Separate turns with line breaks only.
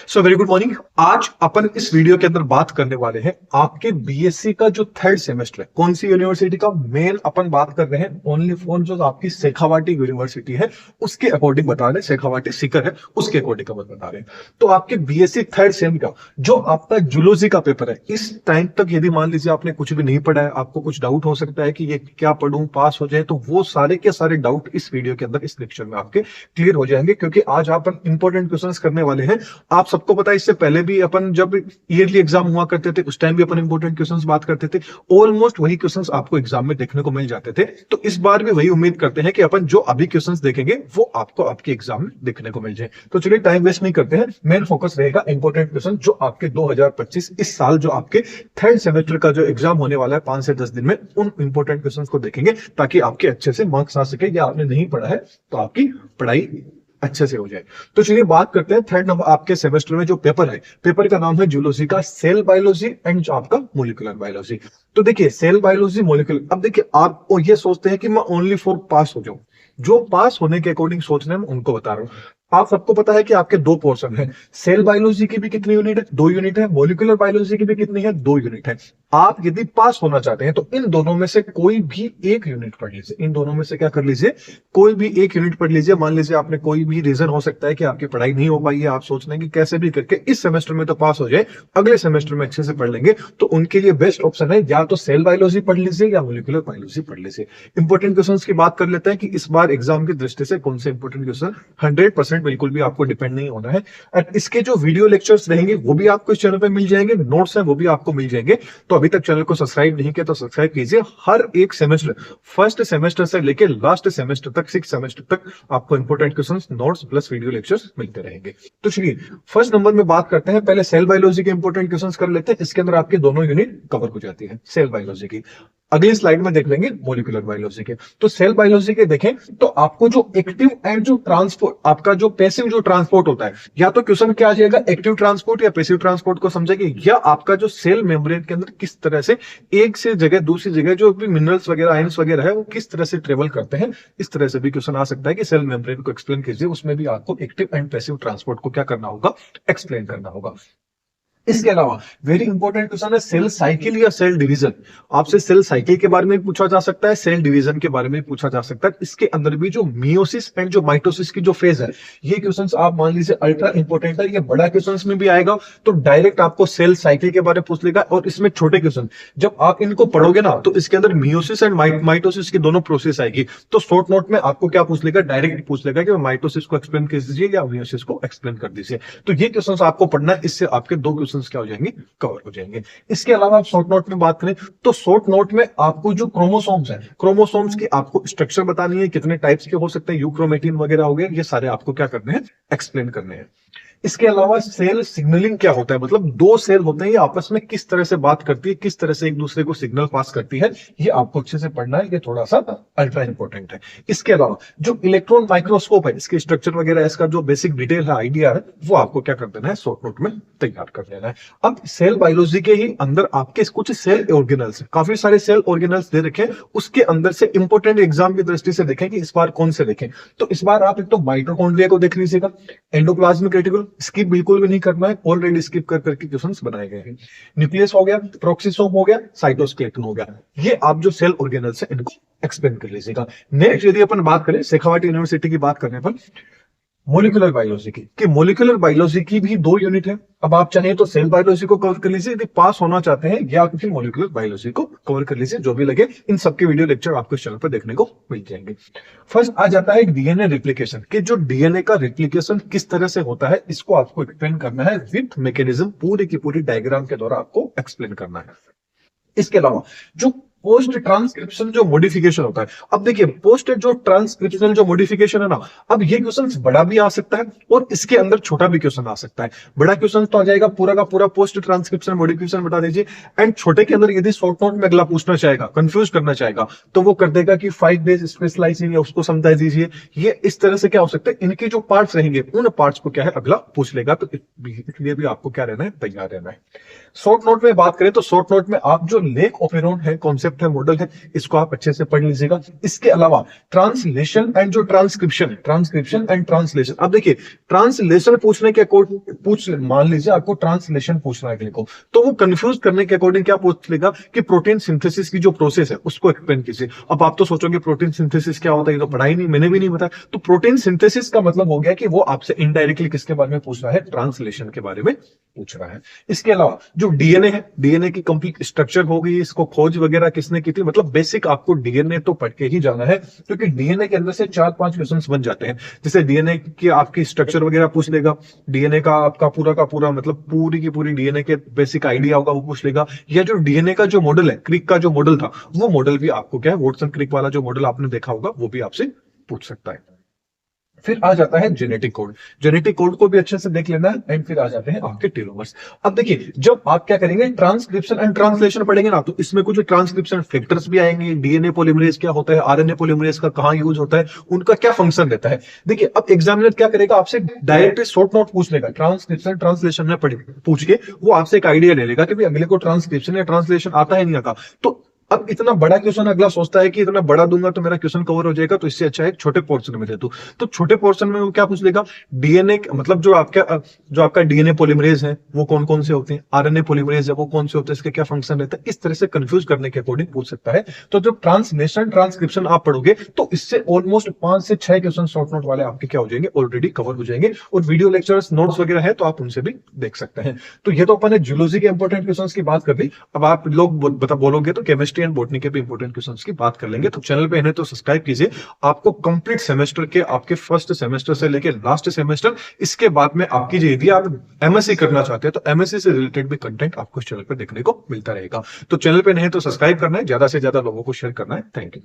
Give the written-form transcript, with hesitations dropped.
Very good morning. आज अपन इस video के अंदर बात करने वाले हैं आपके बीएससी का जो थर्ड सेमेस्टर है, कौन सी यूनिवर्सिटी का मेन अपन बात कर रहे हैं, ओनली फॉर जो आपकी शेखावाटी यूनिवर्सिटी है उसके अकॉर्डिंग बता रहे हैं, शेखावाटी सीकर है उसके अकॉर्डिंग का बता रहे हैं। तो आपके बीएससी थर्ड सेम का जो आपका जूलॉजी का पेपर है, इस टाइम तक यदि मान लीजिए आपने कुछ भी नहीं पढ़ा है, आपको कुछ डाउट हो सकता है कि ये क्या पढ़ूं पास हो जाए, तो वो सारे के सारे डाउट इस वीडियो के अंदर इस लेक्चर में आपके क्लियर हो जाएंगे, क्योंकि आज अपन इंपॉर्टेंट क्वेश्चंस करने वाले हैं। आप सबको पता है इससे पहले भी अपन जब ईयरली एग्जाम हुआ करते थे उस टाइम भी अपन इंपॉर्टेंट क्वेश्चंस बात करते थे, ऑलमोस्ट वही क्वेश्चंस आपको एग्जाम में देखने को मिल जाते थे। तो इस बार भी वही उम्मीद करते हैं कि अपन जो अभी क्वेश्चंस देखेंगे वो आपको आपके एग्जाम में देखने को मिल जाए। तो चलिए टाइम वेस्ट नहीं करते हैं, मेन फोकस रहेगा इंपॉर्टेंट क्वेश्चन जो आपके 2025 इस साल जो आपके थर्ड सेमेस्टर का जो एग्जाम होने वाला है 5 से 10 दिन में, उन इंपॉर्टेंट क्वेश्चंस को देखेंगे ताकि आपके अच्छे से मार्क्स आ सके, या आपने नहीं पढ़ा है तो आपकी पढ़ाई अच्छे से हो जाए। तो चलिए बात करते हैं थर्ड नंबर आपके सेमेस्टर में जो पेपर है, पेपर का नाम है जूलॉजी का सेल बायोलॉजी एंड आपका मोलिकुलर बायोलॉजी। तो देखिए सेल बायोलॉजी मोलिकुलर, अब देखिए आप ये सोचते हैं कि मैं ओनली फॉर पास हो जाऊं, जो पास होने के अकॉर्डिंग सोच रहे हैं मैं उनको बता रहा हूं। आप सबको पता है कि आपके दो पोर्शन है, सेल बायोलॉजी की भी कितनी यूनिट है, 2 यूनिट है, मोलिकुलर बायोलॉजी की भी कितनी है, 2 यूनिट है। आप यदि पास होना चाहते हैं तो इन दोनों में से कोई भी एक यूनिट पढ़ लीजिए, इन दोनों में से क्या कर लीजिए, कोई भी एक यूनिट पढ़ लीजिए। मान लीजिए आपने कोई भी रीजन हो सकता है कि आपकी पढ़ाई नहीं हो पाई है, आप सोच रहे हैं कि कैसे भी करके इस सेमेस्टर में तो पास हो जाए, अगले सेमेस्टर में अच्छे से पढ़ लेंगे, तो उनके लिए बेस्ट ऑप्शन है या तो सेल बायोलॉजी पढ़ लीजिए या मोलिकुलर बायोलॉजी पढ़ लीजिए। इंपॉर्टेंट क्वेश्चन की बात कर लेते हैं कि इस बार एग्जाम की दृष्टि से कौन से इंपॉर्टेंट क्वेश्चन 100% बिल्कुल भी आपको डिपेंड नहीं होना है। और इसके जो वीडियो लेक्चर्स रहेंगे वो भी आपको इस चैनल पे मिल जाएंगे, नोट्स है वो भी आपको मिल जाएंगे। तो अभी तक चैनल को सब्सक्राइब नहीं किया तो सब्सक्राइब कीजिए। हर एक सेमेस्टर, फर्स्ट सेमेस्टर से लेकर लास्ट सेमेस्टर तक, 6 सेमेस्टर तक आपको important questions, notes plus video lectures मिलते रहेंगे। तो चलिए फर्स्ट नंबर में बात करते हैं, पहले सेल बायोलॉजी के इंपॉर्टेंट क्वेश्चंस कर लेते हैं। इसके अंदर आपके दोनों यूनिट कवर हो जाती है सेल बायोलॉजी की। अगली स्लाइड में देख लेंगे मोलिकुलर बायोलॉजी के। तो सेल बायोलॉजी के देखें तो आपको जो एक्टिव एंड जो ट्रांसपोर्ट, आपका जो पैसिव जो ट्रांसपोर्ट होता है, या तो क्वेश्चन क्या आ जाएगा एक्टिव ट्रांसपोर्ट या पैसिव ट्रांसपोर्ट को समझेंगे, या आपका जो सेल मेम्ब्रेन के अंदर किस तरह से एक से जगह दूसरी जगह जो भी मिनरल्स वगैरह आयंस वगैरह है वो किस तरह से ट्रेवल करते हैं, इस तरह से भी क्वेश्चन आ सकता है कि सेल मेम्ब्रेन को एक्सप्लेन कीजिए। उसमें भी आपको एक्टिव एंड पैसिव ट्रांसपोर्ट को क्या करना होगा, एक्सप्लेन करना होगा। इसके अलावा वेरी इंपॉर्टेंट क्वेश्चन है सेल साइकिल या सेल डिवीजन। आपसे सेल साइकिल के बारे में पूछा जा सकता है, सेल डिवीजन के बारे में पूछा जा सकता है। इसके अंदर भी जो मियोसिस एंड जो माइटोसिस की जो फेज है, ये क्वेश्चंस आप मान लीजिए अल्ट्रा इंपॉर्टेंट है। ये बड़ा क्वेश्चंस में भी आएगा तो डायरेक्ट आपको सेल साइकिल के बारे में पूछ लेगा, और इसमें छोटे क्वेश्चन जब आप इनको पढ़ोगे ना तो इसके अंदर मियोसिस एंड माइटोसिस की दोनों प्रोसेस आएगी। तो शॉर्ट नोट में आपको क्या पूछ लेगा, डायरेक्ट पूछ लेगा कि माइटोसिस को एक्सप्लेन कर दीजिए या मियोसिस को एक्सप्लेन कर दीजिए। तो ये क्वेश्चंस आपको पढ़ना है, इससे आपके 2 क्वेश्चंस क्या हो जाएंगे, कवर हो जाएंगे। इसके अलावा आप शॉर्ट नोट में बात करें तो शॉर्ट नोट में आपको जो क्रोमोसोम्स है, क्रोमोसोम्स की आपको स्ट्रक्चर बतानी है, कितने टाइप्स के हो सकते हैं, यूक्रोमेटिन वगैरह हो गए, ये सारे आपको क्या करने हैं, एक्सप्लेन करने हैं। इसके अलावा सेल सिग्नलिंग क्या होता है, मतलब 2 सेल होते हैं, ये आपस में किस तरह से बात करती है, किस तरह से एक दूसरे को सिग्नल पास करती है, ये आपको अच्छे से पढ़ना है, ये थोड़ा सा अल्ट्रा इंपॉर्टेंट है। इसके अलावा जो इलेक्ट्रॉन माइक्रोस्कोप है, इसके स्ट्रक्चर वगैरह, इसका जो बेसिक डिटेल है, आइडिया है, वो आपको क्या कर देना है, शॉर्ट नोट में तैयार कर देना है। अब सेल बायोलॉजी के ही अंदर आपके कुछ सेल ऑर्गेनल्स, काफी सारे सेल ऑर्गेनल्स दे रखे हैं, उसके अंदर से इंपॉर्टेंट एग्जाम की दृष्टि से देखें कि इस बार कौन से देखें। तो इस बार आप एक तो माइटोकॉन्ड्रिया को देख लीजिएगा, एंडोप्लाज्मिक रेटिकुलम स्किप बिल्कुल भी नहीं करना है, ऑलरेडी स्किप कर करके क्वेश्चंस बनाए गए हैं। न्यूक्लियस हो गया, प्रोक्सिसोम हो गया, साइटोस्केलेटन हो गया, ये आप जो सेल ऑर्गेनल्स है इनको एक्सप्लेन कर लीजिएगा। नेक्स्ट यदि अपन बात करें शेखावाटी यूनिवर्सिटी की बात करने पर मोलिकुलर बायोलॉजी की, कि मोलिकुलर बायोलॉजी की भी 2 यूनिट है। अब आप चाहें तो सेल बायोलॉजी को कवर कर लीजिए यदि पास होना चाहते हैं, या फिर मोलिकुलर बायोलॉजी को कवर कर लीजिए, जो भी लगे। इन सबके वीडियो लेक्चर आपको इस चैनल पर देखने को मिल जाएंगे। फर्स्ट आ जाता है डीएनए रिप्लिकेशन, कि जो डीएनए का रिप्लिकेशन किस तरह से होता है, इसको आपको एक्सप्लेन करना है विथ मैकेनिज्म, पूरी की पूरी डायग्राम के द्वारा आपको एक्सप्लेन करना है। इसके अलावा जो पोस्ट ट्रांसक्रिप्शन जो मॉडिफिकेशन होता है, अब देखिए पोस्ट जो ट्रांसक्रिप्शनल जो मॉडिफिकेशन है ना, अब ये क्वेश्चन बड़ा भी आ सकता है और इसके अंदर छोटा भी क्वेश्चन आ सकता है। बड़ा क्वेश्चन तो आ जाएगा पूरा का पूरा पोस्ट ट्रांसक्रिप्शन मॉडिफिकेशन बता दीजिए, एंड छोटे के अंदर यदि शॉर्ट नोट में अगला पूछना चाहेगा, कंफ्यूज करना चाहेगा, तो वो कर देगा कि 5 डेज स्पेशलाइजेशन, या उसको समझा दीजिए। ये इस तरह से क्या हो सकता है, इनके जो पार्ट्स रहेंगे उन पार्ट्स को क्या है अगला पूछ लेगा। तो इसलिए भी आपको क्या रहना है, तैयार रहना है। शॉर्ट नोट में बात करें तो शॉर्ट नोट में आप जो लेक ओपेरॉन है, कौन से कॉन्सेप्ट है, मॉडल है, इसको आप अच्छे से पढ़ लीजिएगा। इसके अलावा ट्रांसलेशन एंड जो ट्रांसक्रिप्शन है, ट्रांसक्रिप्शन एंड ट्रांसलेशन, अब देखिए ट्रांसलेशन पूछने के अकॉर्डिंग मान लीजिए आपको ट्रांसलेशन पूछना है अगले को, तो वो कंफ्यूज करने के अकॉर्डिंग क्या पूछ लेगा कि प्रोटीन सिंथेसिस की जो प्रोसेस है उसको एक्सप्लेन कीजिए। अब आप तो सोचोगे प्रोटीन सिंथेसिस क्या होता है, ये तो पढ़ाई नहीं, मैंने भी नहीं बताया। तो प्रोटीन सिंथेसिस का मतलब हो गया कि वो आपसे इनडायरेक्टली किसके बारे में पूछ रहा है, ट्रांसलेशन के बारे में पूछ रहा है। इसके अलावा जो डीएनए है, डीएनए की कंप्लीट स्ट्रक्चर हो गई, इसको खोज वगैरह किसने की थी, मतलब बेसिक आपको डीएनए तो पढ़ के ही जाना है, क्योंकि डीएनए के अंदर से 4-5 क्वेश्चंस बन जाते हैं। जैसे डीएनए की आपकी स्ट्रक्चर वगैरह पूछ लेगा, डीएनए का आपका पूरा का पूरा मतलब पूरी की पूरी डीएनए के बेसिक आइडिया होगा वो पूछ लेगा, या जो डीएनए का जो मॉडल है, क्रिक का जो मॉडल था, वो मॉडल भी आपको क्या है, वॉटसन क्रिक वाला जो मॉडल आपने देखा होगा वो भी आपसे पूछ सकता है। फिर आ जाता है जेनेटिक कोड, जेनेटिक कोड को भी अच्छे से देख लेना है। एंड फिर आ जाते हैं आपके टेलोमर्स। अब देखिए जब आप क्या करेंगे, ट्रांसक्रिप्शन एंड ट्रांसलेशन पढ़ेंगे ना, तो इसमें कुछ ट्रांसक्रिप्शन फैक्टर्स भी आएंगे, डीएनए पॉलीमरेज क्या होता है, आरएनए पॉलीमरेज का कहां यूज होता है, उनका क्या फंक्शन रहता है। देखिए अब एग्जामिनर क्या करेगा, आपसे डायरेक्ट शॉर्ट नोट पूछ लेगा, ट्रांसक्रिप्शन ट्रांसलेशन में पूछ के वो आपसे एक आइडिया ले लेगा कि भाई अगले को ट्रांसक्रिप्शन या ट्रांसलेशन आता है नहीं आता। तो अब इतना बड़ा क्वेश्चन अगला सोचता है कि इतना बड़ा दूंगा तो मेरा क्वेश्चन कवर हो जाएगा, तो इससे अच्छा है एक छोटे पोर्शन में दे दूं। तो छोटे पोर्शन में वो क्या पूछ लेगा, डीएनए मतलब जो आपका डीएनए पॉलीमरेज है वो कौन कौन से होते हैं, आरएनए पॉलीमरेज है वो कौन से होते हैं, इसके क्या फंक्शन रहता है, इस तरह से कंफ्यूज करने के अकॉर्डिंग पूछ सकता है। तो जब ट्रांसलेशन ट्रांसक्रिप्शन आप पढ़ोगे तो इससे ऑलमोस्ट 5 से 6 क्वेश्चन शॉर्ट नोट वाले आपके क्या हो जाएंगे, ऑलरेडी कवर हो जाएंगे। और वीडियो लेक्चर्स नोट्स वगैरह है तो आप उनसे भी देख सकते हैं। तो ये तो अपन ने जूलॉजी के इंपॉर्टेंट क्वेश्चन की बात कर ली। अब आप लोग बोलोगे तो केमिस्ट्री एंड बॉटनी के भी इंपॉर्टेंट क्वेश्चंस की बात कर लेंगे। तो चैनल पे है तो सब्सक्राइब कीजिए। आपको कंप्लीट सेमेस्टर के आपके फर्स्ट सेमेस्टर से लेके लास्ट सेमेस्टर, इसके बाद में आपकी जो यदि आप एमएससी करना चाहते हैं तो एमएससी से रिलेटेड भी कंटेंट आपको इस चैनल पे देखने को मिलता रहेगा। तो चैनल पे नहीं तो सब्सक्राइब करना है, ज्यादा से ज्यादा लोगों को शेयर करना है। Thank you.